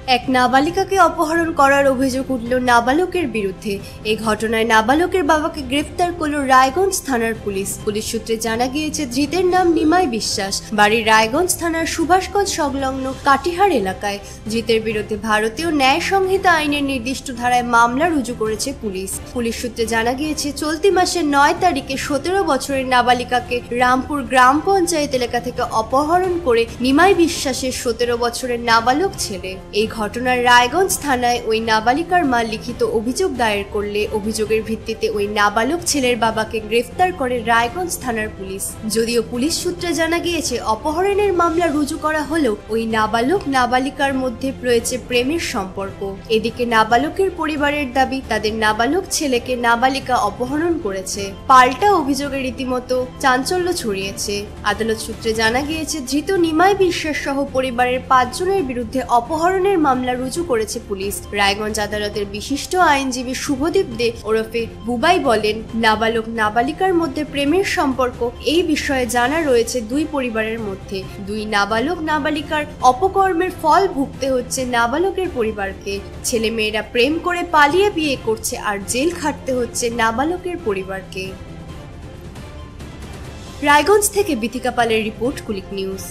এক নাবালিকাকে অপহরণ করার অভিযোগ উঠল নাবালকের বিরুদ্ধে। এই ঘটনায় নাবালকের বাবাকে গ্রেফতার করল রায়গঞ্জ থানার পুলিশ। পুলিশ সূত্রে জানা গিয়েছে, ধৃতের নাম নিমাই বিশ্বাস, বাড়ি রায়গঞ্জ থানার সুভাষগঞ্জ সংলগ্ন কাটিহার এলাকায়। ধৃতের বিরুদ্ধে ভারতীয় ন্যায় সংহিতা আইনের নির্দিষ্ট ধারায় মামলা রুজু করেছে পুলিশ। পুলিশ সূত্রে জানা গিয়েছে, চলতি মাসের 9 তারিখে 17 বছরের নাবালিকাকে রামপুর গ্রাম পঞ্চায়েত এলাকা থেকে অপহরণ করে নিমাই বিশ্বাসের 17 বছরের নাবালক ছেলে। এই ঘটনার রায়গঞ্জ থানায় ওই নাবালিকার মা লিখিত অভিযোগ দায়ের করলে অভিযোগের ভিত্তিতে ওই নাবালক ছেলের বাবাকে গ্রেফতার করে রায়গঞ্জ থানার পুলিশ। যদিও পুলিশ সূত্রে জানা গিয়েছে, অপহরণের মামলা রুজু করা হলেও ওই নাবালক নাবালিকার মধ্যে রয়েছে প্রেমের সম্পর্ক। এদিকে নাবালকের পরিবারের দাবি, তাদের নাবালক ছেলেকে নাবালিকা অপহরণ করেছে। পাল্টা অভিযোগে রীতিমতো চাঞ্চল্য ছড়িয়েছে। আদালত সূত্রে জানা গিয়েছে, ধৃত নিমাই বিশ্বাস সহ পরিবারের 5 জনের বিরুদ্ধে অপহরণের মামলা রুজু করেছে পুলিশ। রায়গঞ্জ আদালতের বিশিষ্ট আইনজীবী শুভদীপ দে ওরফে বুবাই বলেন, নাবালক নাবালিকার মধ্যে প্রেমের সম্পর্ক, এই বিষয়ে জানা রয়েছে দুই পরিবারের মধ্যে। দুই নাবালক নাবালিকার অপকর্মের ফল ভুগতে হচ্ছে নাবালকের পরিবারকে। ছেলে মেয়েরা প্রেম করে পালিয়ে বিয়ে করছে আর জেল খাটতে হচ্ছে নাবালকের পরিবারকে। রায়গঞ্জ থেকে বিথিকা পালের রিপোর্ট, কুলিক নিউজ।